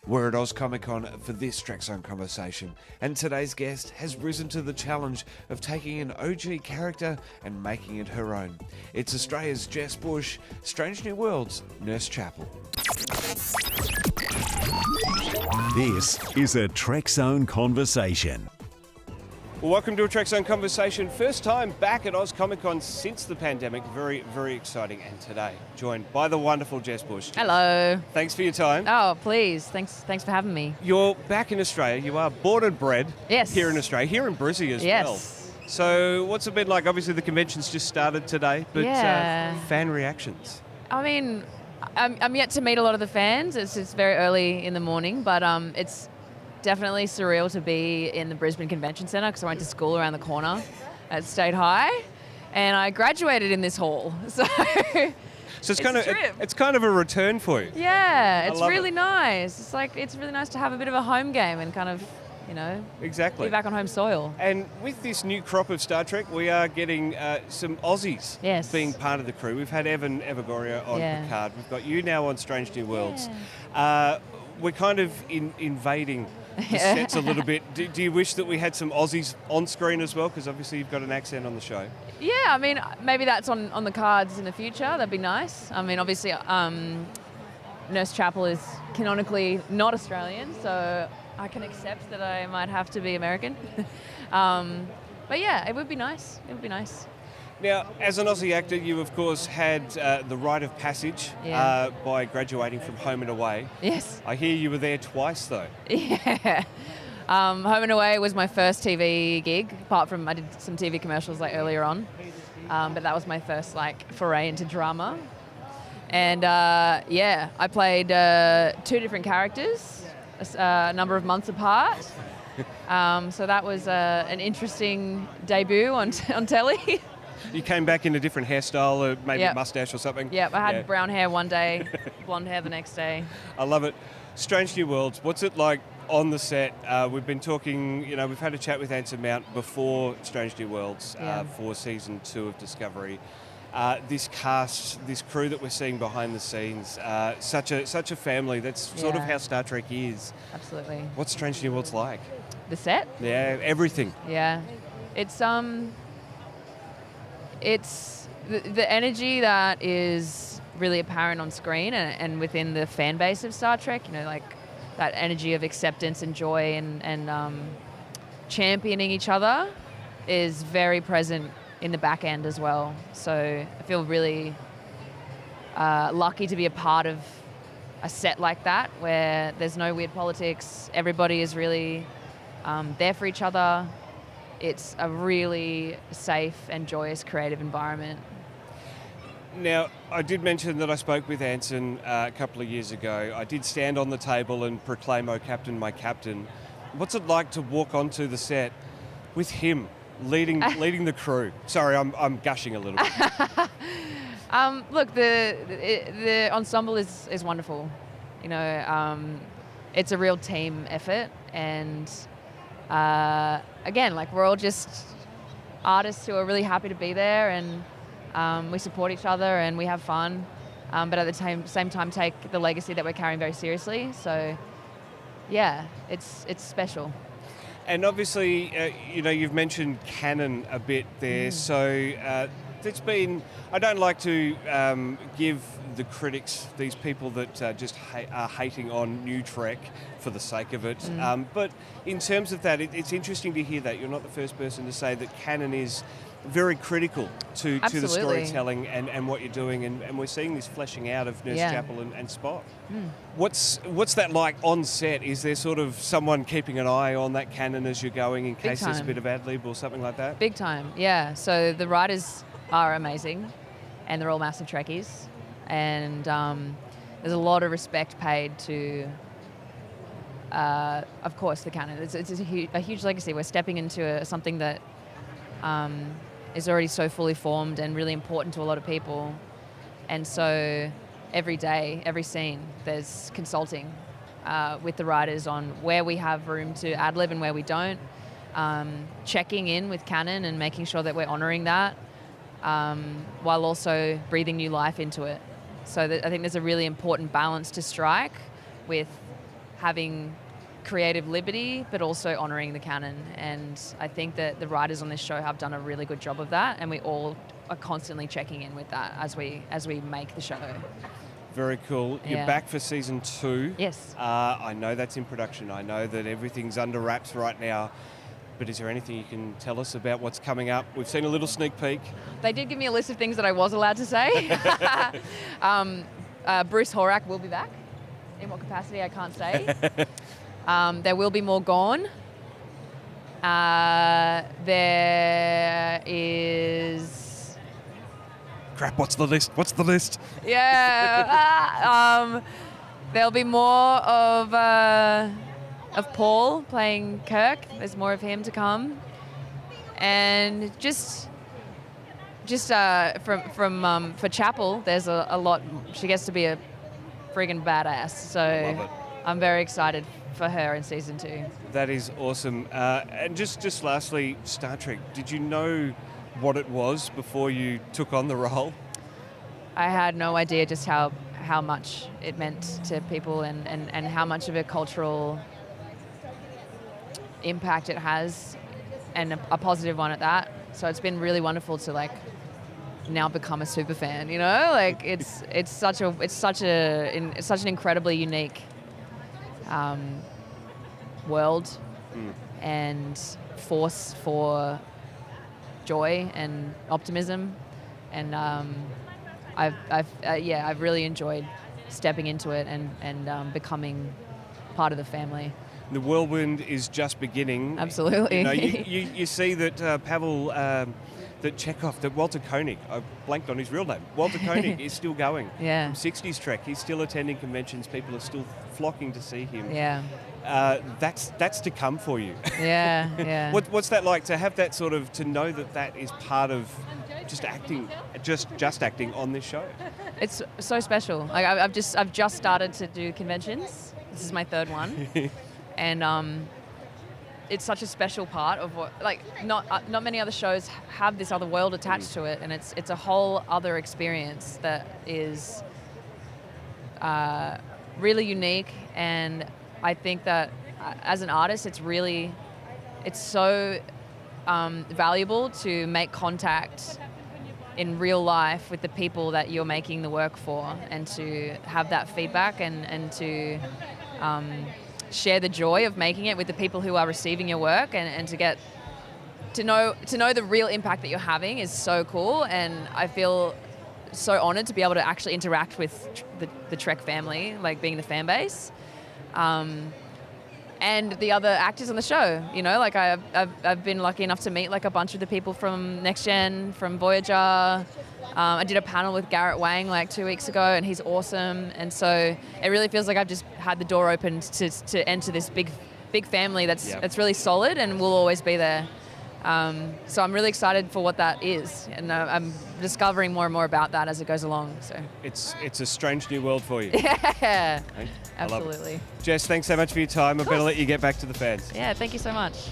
We're at Oz Comic Con for this Track Zone conversation, and today's guest has risen to the challenge of taking an OG character and making it her own. It's Australia's Jess Bush, Strange New Worlds, Nurse Chapel. This is a Track Zone conversation. Well, welcome to a Track Zone conversation. First time back at Oz Comic Con since the pandemic. Very, very exciting. And today, joined by the wonderful Jess Bush. Hello. Thanks for your time. Oh, please. Thanks for having me. You're back in Australia. You are born and bred Yes. here in Australia, here in Brizzy as well. Yes. So what's it been like? Obviously the convention's just started today, but Yeah. fan reactions. I mean, I'm yet to meet a lot of the fans. It's very early in the morning, but it's definitely surreal to be in the Brisbane Convention Centre because I went to school around the corner at State High, and I graduated in this hall. So So a trip. it's kind of a return for you. yeah, it's love really it. nice. It's really nice to have a bit of a home game and kind of, Exactly. be back on home soil. And with this new crop of Star Trek, we are getting some Aussies Yes. being part of the crew. We've had Evan Evagoria on Yeah. Picard. We've got you now on Strange New Worlds. Yeah. We're kind of invading the sets a little bit. Do you wish that we had some Aussies on screen as well? Because obviously you've got an accent on the show. Yeah, I mean, maybe that's on the cards in the future. That'd be nice. I mean, obviously, Nurse Chapel is canonically not Australian, so I can accept that I might have to be American. But yeah, it would be nice. It would be nice. Now, as an Aussie actor, you of course had the rite of passage Yeah. by graduating from Home and Away. Yes. I hear you were there twice though. Yeah. Home and Away was my first TV gig, apart from I did some TV commercials like earlier on. But that was my first foray into drama. And I played two different characters, a number of months apart. So that was an interesting debut on telly. You came back in a different hairstyle, maybe Yep. a mustache or something. Yep, I had brown hair one day, blonde hair the next day. I love it. Strange New Worlds, what's it like on the set? We've been talking, we've had a chat with Anson Mount before Strange New Worlds Yeah. for season 2 of Discovery. This cast, this crew that we're seeing behind the scenes, such a family. That's sort of Yeah. how Star Trek is. Absolutely. What's Strange New Worlds like? The set? Yeah, everything. Yeah. It's the energy that is really apparent on screen and within the fan base of Star Trek, that energy of acceptance and joy and championing each other is very present in the back end as well. So I feel really lucky to be a part of a set like that where there's no weird politics. Everybody is really there for each other. It's a really safe and joyous creative environment. Now, I did mention that I spoke with Anson a couple of years ago. I did stand on the table and proclaim, "Oh, Captain, my Captain." What's it like to walk onto the set with him leading the crew? Sorry, I'm gushing a little bit. Look, the ensemble is wonderful. It's a real team effort, and again, we're all just artists who are really happy to be there, and we support each other and we have fun, but at the same time take the legacy that we're carrying very seriously. So yeah, it's special. And obviously, you've mentioned canon a bit there. So it's been, I don't like to give the critics, these people that just are hating on new Trek for the sake of it. But in terms of that, it's interesting to hear that. You're not the first person to say that canon is very critical to the Absolutely. storytelling and what you're doing. And we're seeing this fleshing out of Nurse Yeah. Chapel and Spock. What's that like on set? Is there sort of someone keeping an eye on that canon as you're going in case there's a time. bit of ad-lib or something like that? Big time, yeah. So the writers are amazing, and they're all massive Trekkies, and there's a lot of respect paid to, of course, the canon. It's a huge legacy. We're stepping into something that is already so fully formed and really important to a lot of people, and so every day, every scene, there's consulting with the writers on where we have room to ad-lib and where we don't, checking in with canon and making sure that we're honouring that, while also breathing new life into it. So I think there's a really important balance to strike with having creative liberty, but also honouring the canon. And I think that the writers on this show have done a really good job of that, and we all are constantly checking in with that as we make the show. Very cool. You're Yeah. back for season 2. Yes. I know that's in production. I know that everything's under wraps right now. But is there anything you can tell us about what's coming up? We've seen a little sneak peek. They did give me a list of things that I was allowed to say. Bruce Horak will be back. In what capacity, I can't say. There will be more Gorn. There is... Crap, what's the list? What's the list? Yeah. There'll be more of Paul playing Kirk. There's more of him to come. And just for Chapel, there's a lot. She gets to be a friggin' badass. So Love it. I'm very excited for her in season 2. That is awesome. And just lastly, Star Trek. Did you know what it was before you took on the role? I had no idea just how much it meant to people and how much of a cultural impact it has, and a positive one at that. So it's been really wonderful to now become a super fan. It's such an incredibly unique world and force for joy and optimism, and I've really enjoyed stepping into it and becoming part of the family. The whirlwind is just beginning. Absolutely. You see that Pavel, that Chekhov, that Walter Koenig, I blanked on his real name, Walter Koenig is still going. Yeah. From 60s Trek, he's still attending conventions. People are still flocking to see him. Yeah. That's to come for you. Yeah. Yeah. What's that like to have that sort of, to know that is part of just acting, just acting on this show? It's so special. I've just started to do conventions. This is my 3rd one. And it's such a special part of what, not many other shows have this other world attached to it, and it's a whole other experience that is really unique. And I think that as an artist, it's so valuable to make contact in real life with the people that you're making the work for, and to have that feedback and to share the joy of making it with the people who are receiving your work, and to get to know the real impact that you're having is so cool. And I feel so honored to be able to actually interact with the Trek family, being the fan base, and the other actors on the show. I've been lucky enough to meet a bunch of the people from Next Gen, from Voyager. I did a panel with Garrett Wang 2 weeks ago, and he's awesome. And so it really feels like I've just had the door opened to enter this big family that's really solid and will always be there. So I'm really excited for what that is, and I'm discovering more and more about that as it goes along. So it's a strange new world for you. Yeah, I love it. absolutely. Jess, thanks so much for your time. I better let you get back to the fans. Yeah, thank you so much.